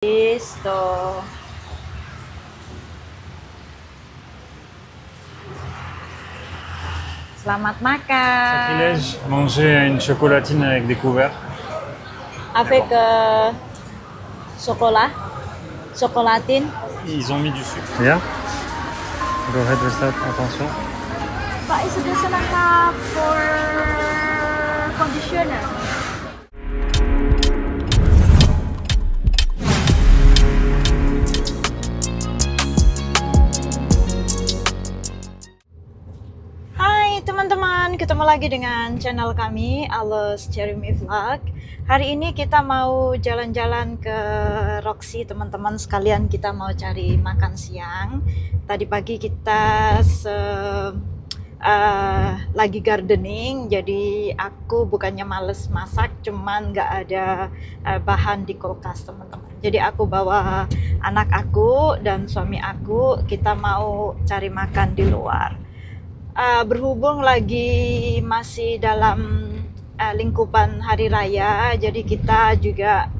Listo. Selamat makan. Sacrilège, manger une chocolatine avec des couverts. Avec chocolat, chocolatine. Ils ont mis du sucre. Yeah. Go ahead with that. Attention. Pak, is this enough for conditioner? Hai teman-teman, ketemu lagi dengan channel kami Aloes Jeremy Vlog. Hari ini kita mau jalan-jalan ke Roxy teman-teman sekalian, kita mau cari makan siang. Tadi pagi kita lagi gardening, jadi aku bukannya males masak, cuman nggak ada bahan di kulkas teman-teman. Jadi aku bawa anak aku dan suami aku, kita mau cari makan di luar. Berhubung lagi masih dalam lingkupan hari raya, jadi kita juga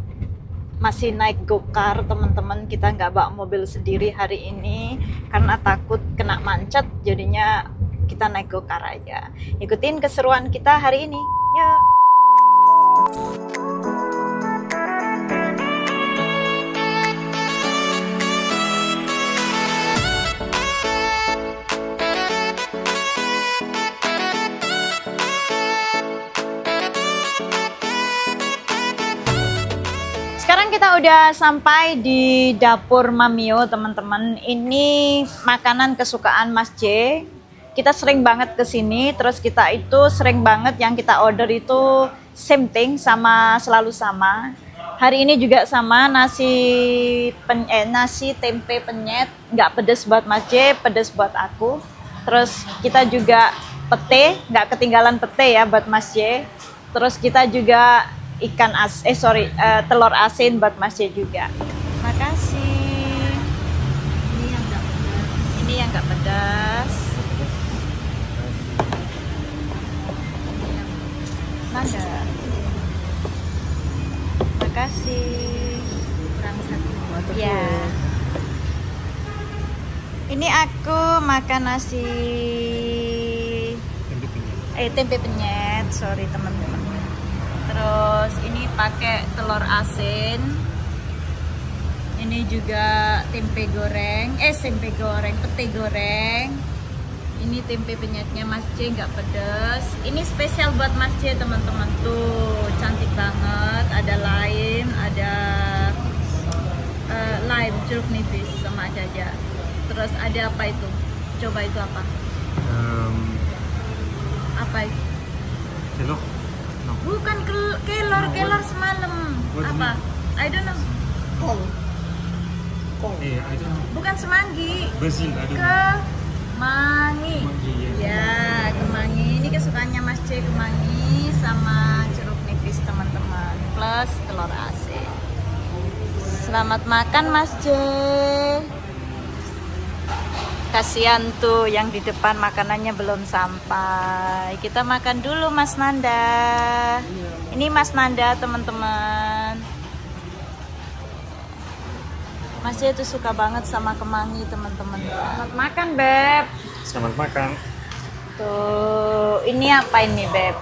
masih naik go-kart teman-teman. Kita nggak bawa mobil sendiri hari ini karena takut kena macet, jadinya kita naik go-kart aja. Ikutin keseruan kita hari ini, yuk. Sekarang kita udah sampai di dapur Mamio teman-teman. Ini makanan kesukaan Mas J. Kita sering banget ke sini, terus kita itu sering banget yang kita order itu same thing, selalu sama. Hari ini juga sama, nasi tempe penyet, nggak pedes buat Mas J, pedes buat aku. Terus kita juga pete, nggak ketinggalan pete ya buat Mas J. Terus kita juga telur asin buat Mas J juga. Makasih. Ini yang nggak pedas. Nanda. Makasih. Kurang satu. Ya. Ini aku makan nasi tempe penyet. Sorry teman-teman. Terus ini pakai telur asin. Ini juga tempe goreng, pete goreng. Ini tempe penyetnya Mas J, nggak pedas. Ini spesial buat Mas J teman-teman, tuh cantik banget. Ada lime, jeruk nipis sama aja. Terus ada apa itu? Coba itu apa? Apa itu? Kelor? No. Bukan kelor semalam. Apa? I don't know. Kol. I don't know. Bukan semanggi. Basil, I don't know. Kemangi. Ya, kemangi. Ini kesukaannya Mas J, kemangi sama jeruk nipis teman-teman. Plus telur asin. Selamat makan Mas J. Kasihan tuh yang di depan makanannya belum sampai. Kita makan dulu Mas Nanda. Ini Mas Nanda teman-teman. Mas J tuh suka banget sama kemangi teman-teman. Selamat makan Beb. Selamat makan. Tuh, ini apa ini Beb?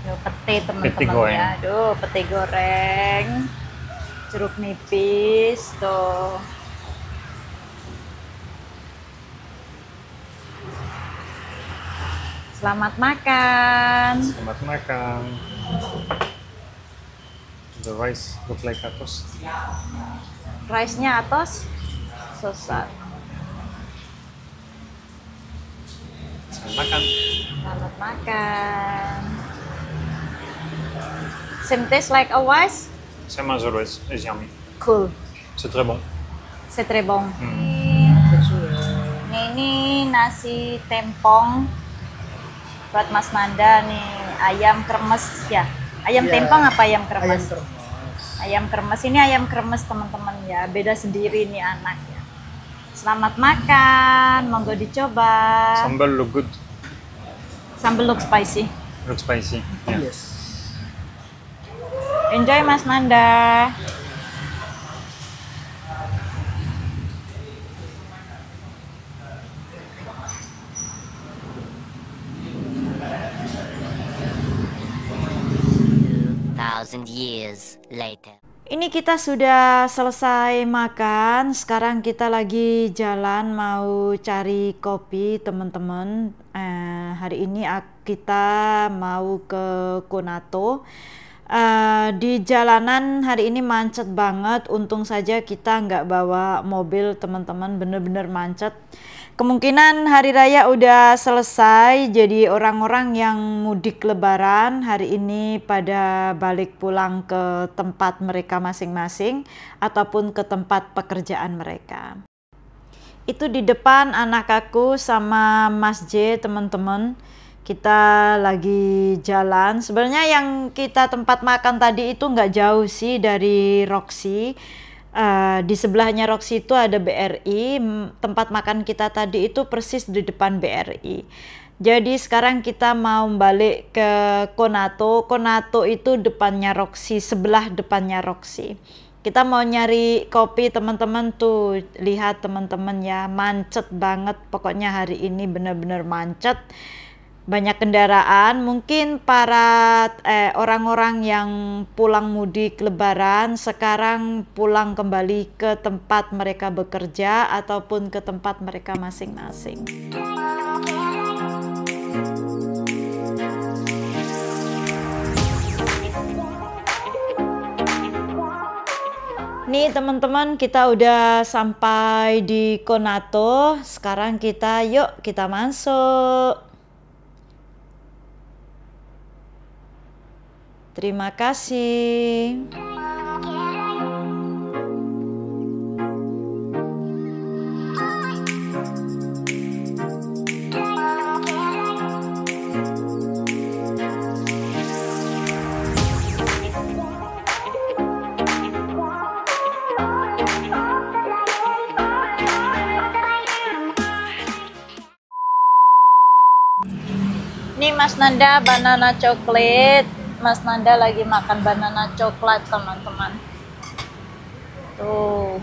Duh, pete teman-teman ya. Aduh, pete goreng. Jeruk nipis tuh. Selamat makan. Selamat makan. The rice look like atos. Rice-nya atos, sosat. Selamat makan. Selamat makan. Same taste like always? Same as always, it's yummy. Cool. C'est très bon. C'est très bon. Ini nasi tempong buat Mas Nanda nih, ayam kremes ya. Ayam tempong apa ayam kremes? Ayam kremes. Ini ayam kremes teman-teman ya, beda sendiri nih anak ya. Selamat makan, monggo dicoba. Sambal look good. Sambal look spicy. Look spicy. Yeah. Yes. Enjoy Mas Nanda. 2,000 years later. Ini kita sudah selesai makan, sekarang kita lagi jalan mau cari kopi teman-teman. Hari ini kita mau ke Konato. Di jalanan hari ini macet banget, untung saja kita nggak bawa mobil teman-teman, bener-bener macet. Kemungkinan hari raya udah selesai, jadi orang-orang yang mudik lebaran hari ini pada balik pulang ke tempat mereka masing-masing ataupun ke tempat pekerjaan mereka. Itu di depan anak aku sama Mas J, teman-teman. Kita lagi jalan. Sebenarnya yang kita tempat makan tadi itu nggak jauh sih dari Roxy. Di sebelahnya Roxy itu ada BRI. Tempat makan kita tadi itu persis di depan BRI. Jadi sekarang kita mau balik ke Konato. Konato itu depannya Roxy, sebelah depannya Roxy. Kita mau nyari kopi teman-teman, tuh lihat teman-teman ya, macet banget pokoknya hari ini, bener-bener macet. Banyak kendaraan, mungkin para orang-orang yang pulang mudik lebaran sekarang pulang kembali ke tempat mereka bekerja ataupun ke tempat mereka masing-masing. Nih teman-teman, kita udah sampai di Konato. Sekarang yuk kita masuk. Terima kasih. Ini Mas Nanda banana coklat. Mas Nanda lagi makan banana coklat teman-teman. Tuh.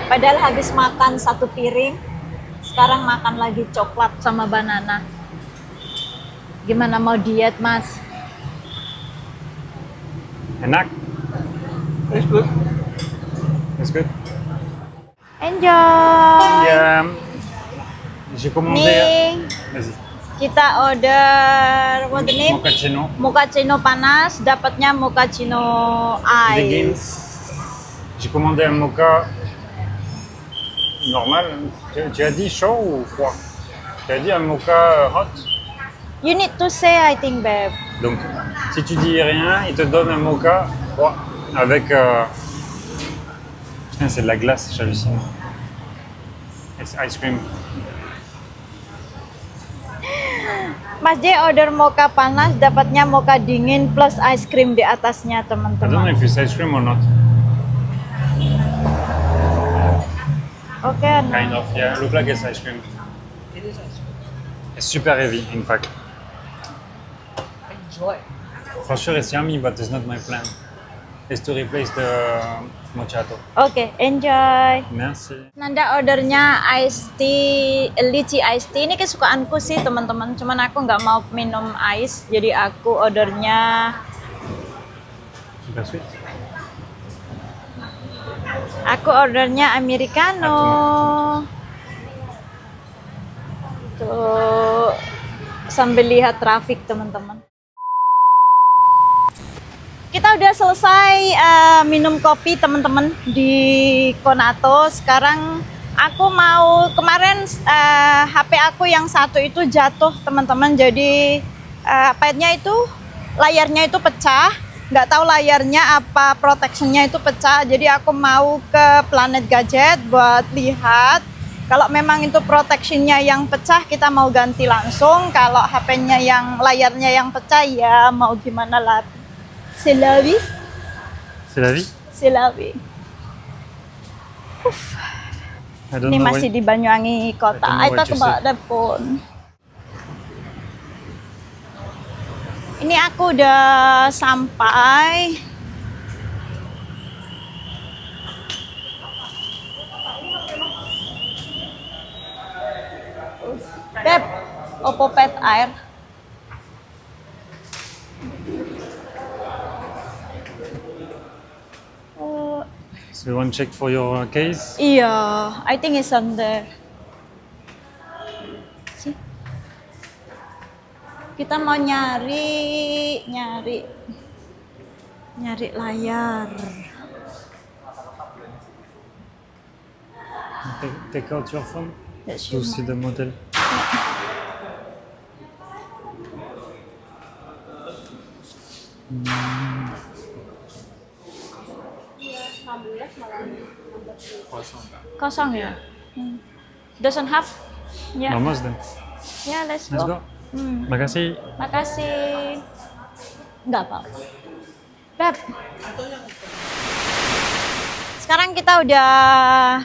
Padahal habis makan satu piring, sekarang makan lagi coklat sama banana. Gimana, mau diet Mas? Enak? It's good. It's good. Enjoy. Yeah. J'ai commandé. Vas-y. Kita order what the name? Mochaccino. Mochaccino panas, dapatnya mochaccino Dingin. ice. J'ai commandé un mocha normal. Tu as dit chaud ou froid? Tu as dit un mocha hot? You need to say, I think, babe. Donc, si tu dis rien, il te donne un mocha froid avec. Putain, c'est de la glace, j'hallucine. It's ice cream. Mas J order mocha panas, dapatnya mocha dingin plus ice cream di atasnya I don't know teman-teman. if it's ice cream or not. Okay, Kind of, yeah. Look like it's ice cream. It is ice cream. It's super heavy, in fact. Enjoy. For sure, it's yummy, but it's not my plan. It's to replace the mochato. Oke, enjoy. Merci. Nanda ordernya iced tea, lychee iced tea. Ini kesukaanku sih teman-teman. Cuman aku nggak mau minum ice, jadi aku ordernya. Super sweet. Aku ordernya americano. Tuh, sambil lihat traffic teman-teman. Kita udah selesai minum kopi teman-teman di Konato. Sekarang aku mau, kemarin HP aku yang satu itu jatuh teman-teman. Jadi apa-nya itu, layarnya itu pecah. Nggak tahu layarnya apa protectionnya itu pecah. Jadi aku mau ke Planet Gadget buat lihat. Kalau memang itu protectionnya yang pecah, kita mau ganti langsung. Kalau HP-nya yang layarnya yang pecah, ya mau gimana lah. C'est la vie. C'est la vie? C'est la vie. I don't Ini know masih when- di Banyuwangi kota. I don't know I what talk you about said. the phone. Ini aku udah sampai. Beb, Oppo Pet Air. So you want to check for your case? Iya, I think it's on there. See? Kita mau nyari layar. Take out your phone That's to your see the model. Kosong ya? Doesn't have? Ya. Almost then. Ya, let's Let's go. go. Makasih. Makasih. Enggak apa-apa. Beb. Sekarang kita udah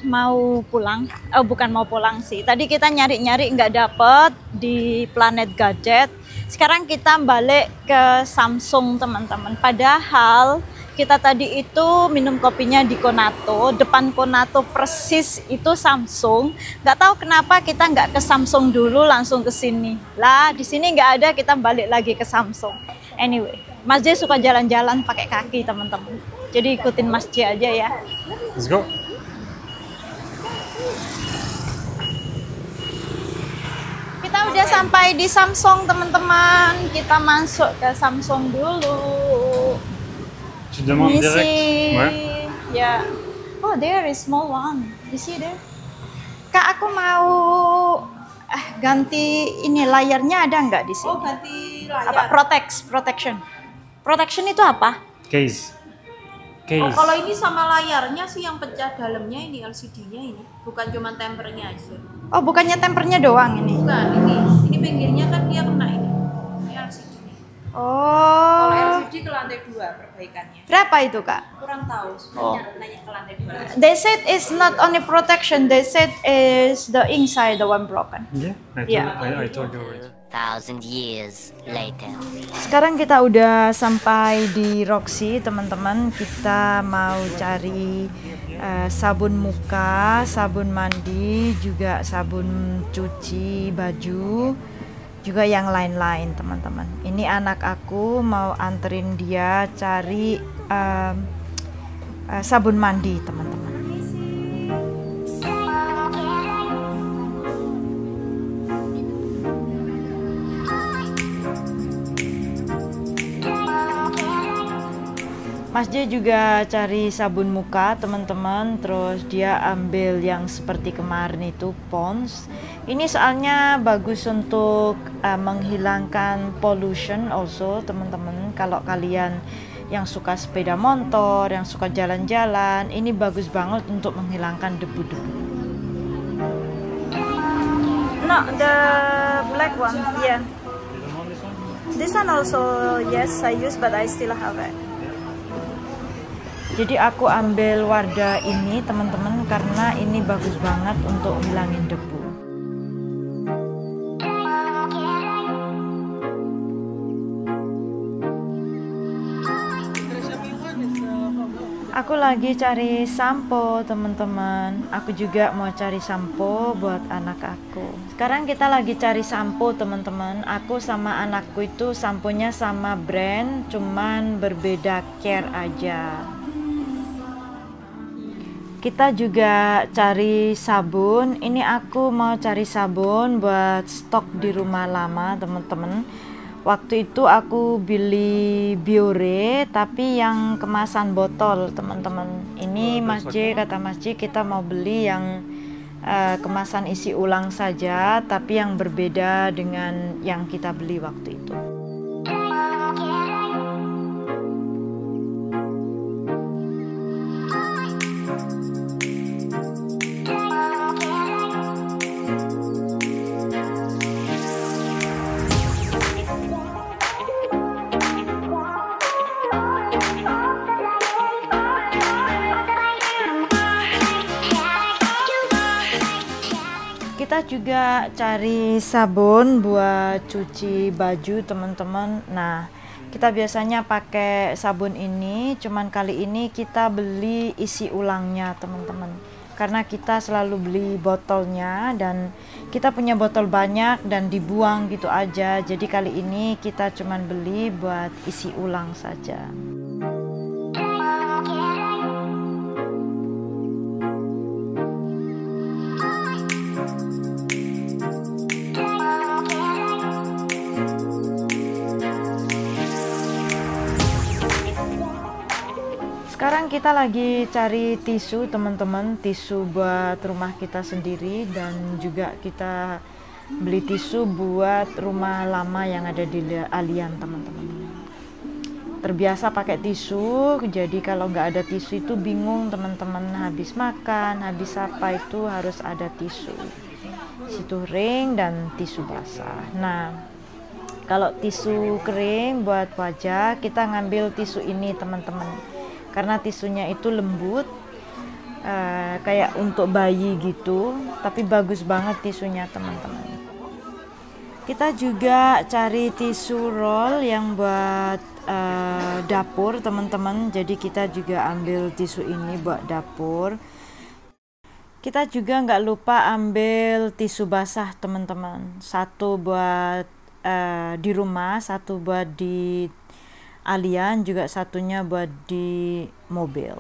mau pulang. Oh, bukan mau pulang sih. Tadi kita nyari-nyari nggak dapet di Planet Gadget. Sekarang kita balik ke Samsung, teman-teman. Padahal kita tadi itu minum kopinya di Konato. Depan Konato persis itu Samsung. Nggak tahu kenapa kita nggak ke Samsung dulu, langsung ke sini. Lah, di sini nggak ada, kita balik lagi ke Samsung. Anyway, Mas J suka jalan-jalan pakai kaki, teman-teman. Jadi ikutin Mas J aja ya. Let's go. Kita udah sampai di Samsung, teman-teman. Kita masuk ke Samsung dulu. Tu demandes direct? Misi. Ouais. Ya. Oh, there is small one. You see there? Kak, aku mau ganti ini layarnya, ada nggak di sini? Oh, ganti layar. Apa? Protection. Protection itu apa? Case. Oh, kalau ini sama layarnya sih yang pecah dalamnya ini LCD-nya ini, bukan cuma tempernya aja. Oh, bukannya tempernya doang ini? Bukan, ini pinggirnya kan dia kena ini LCD-nya. Oh. Kalau LCD ke lantai 2 perbaikannya. Berapa itu, Kak? Kurang tahu, sebenarnya nanya ke lantai 2. They said it's not only protection, they said is the inside the one broken. Yeah, Yeah. I told you already. 1,000 years later. Sekarang kita udah sampai di Roxy, teman-teman. Kita mau cari sabun muka, sabun mandi, juga sabun cuci baju, juga yang lain-lain, teman-teman. Ini anak aku mau anterin dia cari sabun mandi, teman-teman. Mas J juga cari sabun muka, teman-teman. Terus dia ambil yang seperti kemarin itu, Pond's. Ini soalnya bagus untuk menghilangkan pollution also, teman-teman. Kalau kalian yang suka sepeda motor, yang suka jalan-jalan, ini bagus banget untuk menghilangkan debu-debu. No, the black one, yeah. This one also, yes, I use, but I still have it. Jadi aku ambil Wardah ini, teman-teman, karena ini bagus banget untuk hilangin debu. Aku lagi cari sampo, teman-teman. Aku juga mau cari sampo buat anak aku. Sekarang kita lagi cari sampo, teman-teman. Aku sama anakku itu samponya sama brand, cuman berbeda care aja. Kita juga cari sabun. Ini aku mau cari sabun buat stok di rumah lama, teman-teman. Waktu itu aku beli Biore, tapi yang kemasan botol, teman-teman. Ini Mas J, kata Mas J, kita mau beli yang kemasan isi ulang saja, tapi yang berbeda dengan yang kita beli waktu itu. Kita juga cari sabun buat cuci baju, teman-teman. Nah, kita biasanya pakai sabun ini, cuman kali ini kita beli isi ulangnya, teman-teman. Karena kita selalu beli botolnya dan kita punya botol banyak dan dibuang gitu aja. Jadi kali ini kita cuman beli buat isi ulang saja. kita lagi cari tisu teman-teman, tisu buat rumah kita sendiri dan juga kita beli tisu buat rumah lama yang ada di Alian teman-teman. Terbiasa pakai tisu, jadi kalau nggak ada tisu itu bingung teman-teman, habis makan, habis apa itu harus ada tisu, tisu kering dan tisu basah. Nah, kalau tisu kering buat wajah kita ngambil tisu ini teman-teman, karena tisunya itu lembut, kayak untuk bayi gitu, tapi bagus banget tisunya teman-teman. Kita juga cari tisu roll yang buat dapur teman-teman, jadi kita juga ambil tisu ini buat dapur. Kita juga nggak lupa ambil tisu basah teman-teman, satu buat di rumah, satu buat di Alian, juga satunya buat di mobil.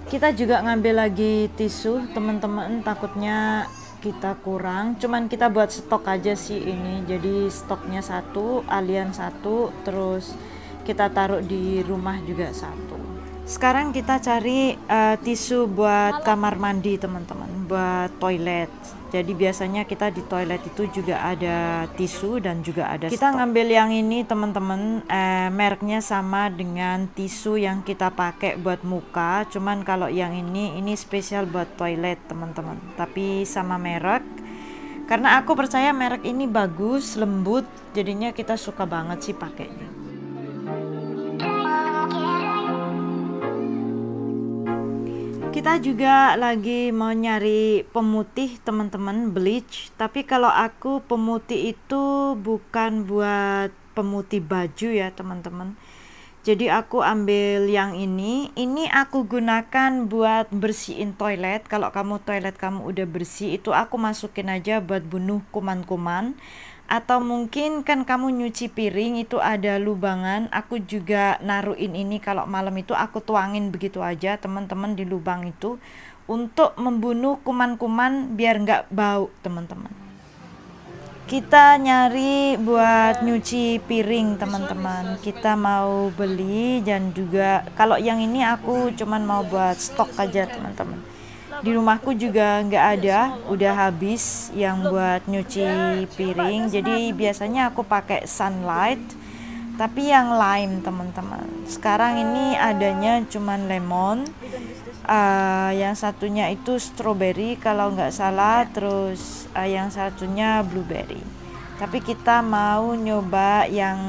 Kita juga ngambil lagi tisu teman-teman, takutnya kita kurang, cuman kita buat stok aja sih ini, jadi stoknya satu, Alian satu, terus kita taruh di rumah juga satu. Sekarang kita cari tisu buat kamar mandi teman-teman, buat toilet. Jadi biasanya kita di toilet itu juga ada tisu dan juga ada kita stok. Ngambil yang ini teman-teman, mereknya sama dengan tisu yang kita pakai buat muka, cuman kalau yang ini spesial buat toilet teman-teman, tapi sama merek. Karena aku percaya merek ini bagus, lembut, jadinya kita suka banget sih pakainya. Kita juga lagi mau nyari pemutih teman-teman, bleach, tapi kalau aku pemutih itu bukan buat pemutih baju ya teman-teman. Jadi aku ambil yang ini aku gunakan buat bersihin toilet. Kalau toilet kamu udah bersih, itu aku masukin aja buat bunuh kuman-kuman. Atau mungkin kan kamu nyuci piring itu ada lubangan, aku juga naruhin ini, kalau malam itu aku tuangin begitu aja teman-teman di lubang itu untuk membunuh kuman-kuman biar nggak bau teman-teman. Kita nyari buat nyuci piring teman-teman, kita mau beli, dan juga kalau yang ini aku cuman mau buat stok aja teman-teman. Di rumahku juga nggak ada, udah habis yang buat nyuci piring, jadi biasanya aku pakai Sunlight, tapi yang lime teman-teman. Sekarang ini adanya cuman lemon, yang satunya itu strawberry kalau nggak salah, terus yang satunya blueberry. Tapi kita mau nyoba yang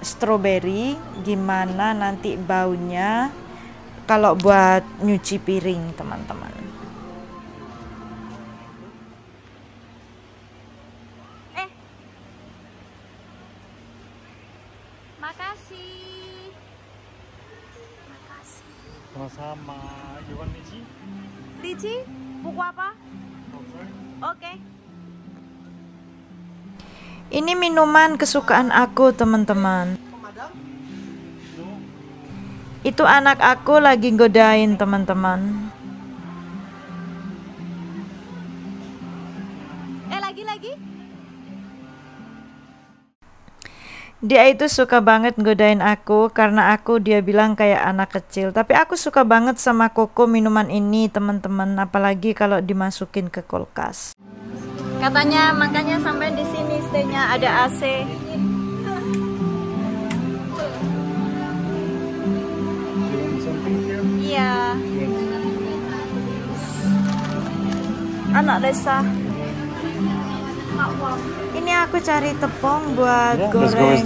strawberry, gimana nanti baunya kalau buat nyuci piring teman-teman. Makasih. Sama-sama. You want lychee? Lychee? Buku apa? Oke. Ini minuman kesukaan aku teman-teman. Itu anak aku lagi godain teman-teman. Lagi? Dia itu suka banget godain aku karena dia bilang kayak anak kecil. Tapi aku suka banget sama Koko minuman ini teman-teman, apalagi kalau dimasukin ke kulkas. Katanya makanya sampai di sini stay-nya ada AC. Iya. Anak desa. Ini aku cari tepung buat goreng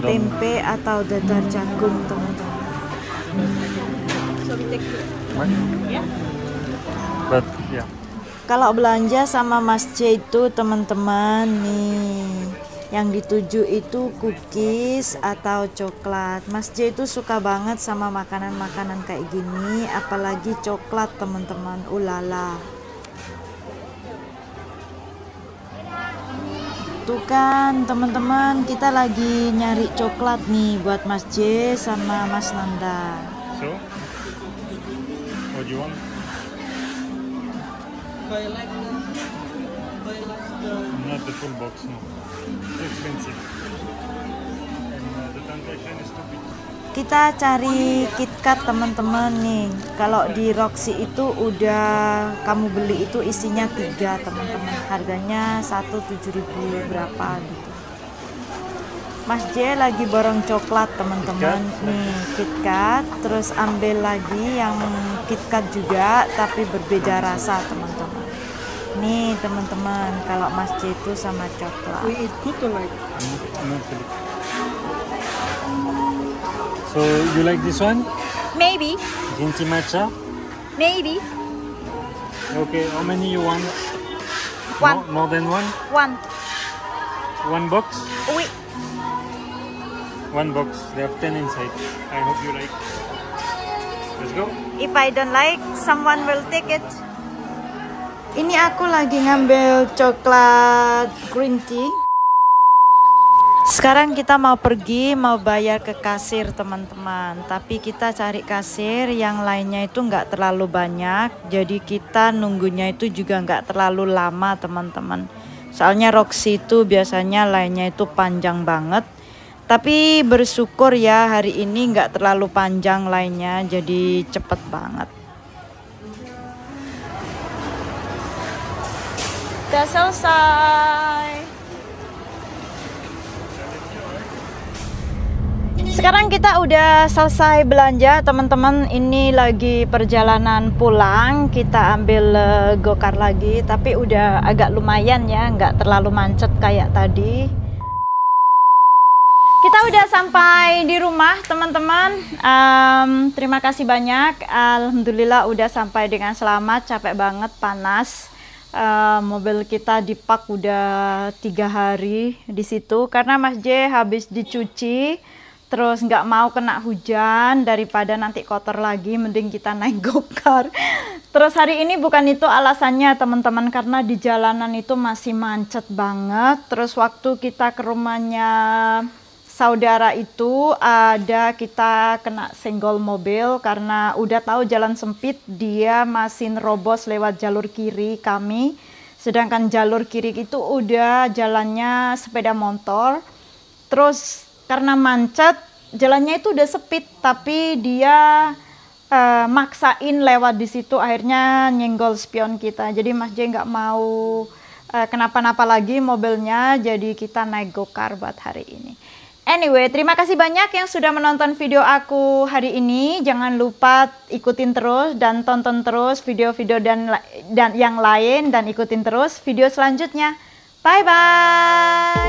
tempe atau dadar jagung teman-teman. Kalau belanja sama Mas J itu teman-teman, nih yang dituju itu cookies atau coklat. Mas J itu suka banget sama makanan-makanan kayak gini, apalagi coklat teman-teman. Ulala. Tuh kan teman-teman, kita lagi nyari coklat nih buat Mas J sama Mas Nanda. So, what do you want? Not the full box, no. It's expensive. And the temptation is too big. Kita cari KitKat teman-teman nih. Kalau di Roxy itu udah kamu beli itu isinya 3 teman-teman. Harganya 1.7.000 berapa gitu. Mas J lagi borong coklat teman-teman. Nih KitKat, terus ambil lagi yang KitKat juga tapi berbeda rasa teman-teman. Nih teman-teman, kalau Mas J itu sama coklat. We eat good or like? Not really. So you like this one? Maybe, Green tea matcha? maybe. Okay, how many you want? One. More than one? One. One box? Wait. One box. They have 10 inside. I hope you like. Let's go. If I don't like, someone will take it. Ini aku lagi ngambil coklat green tea. Sekarang kita mau pergi, mau bayar ke kasir teman-teman. Tapi kita cari kasir yang lainnya itu nggak terlalu banyak. Jadi kita nunggunya itu juga nggak terlalu lama teman-teman. Soalnya Roxy itu biasanya lainnya itu panjang banget. Tapi bersyukur ya hari ini nggak terlalu panjang lainnya. Jadi cepet banget. Udah selesai. Sekarang kita udah selesai belanja teman-teman. Ini lagi perjalanan pulang. Kita ambil gokar lagi. Tapi udah agak lumayan ya, nggak terlalu macet kayak tadi. Kita udah sampai di rumah teman-teman. Terima kasih banyak. Alhamdulillah udah sampai dengan selamat. Capek banget, panas. Mobil kita dipak udah 3 hari di situ karena Mas J habis dicuci. Terus nggak mau kena hujan, daripada nanti kotor lagi, mending kita naik gokar. Terus hari ini bukan itu alasannya teman-teman, karena di jalanan itu masih macet banget. Terus waktu kita ke rumahnya saudara itu kita kena senggol mobil karena udah tahu jalan sempit, dia masih nerobos lewat jalur kiri kami. Sedangkan jalur kiri itu udah jalannya sepeda motor. Terus karena macet, jalannya itu udah sempit, tapi dia maksain lewat di situ, akhirnya nyenggol spion kita. Jadi Mas J nggak mau kenapa-napa lagi mobilnya, jadi kita naik gokar buat hari ini. Anyway, terima kasih banyak yang sudah menonton video aku hari ini. Jangan lupa ikutin terus dan tonton terus video-video dan yang lain, dan ikutin terus video selanjutnya. Bye bye.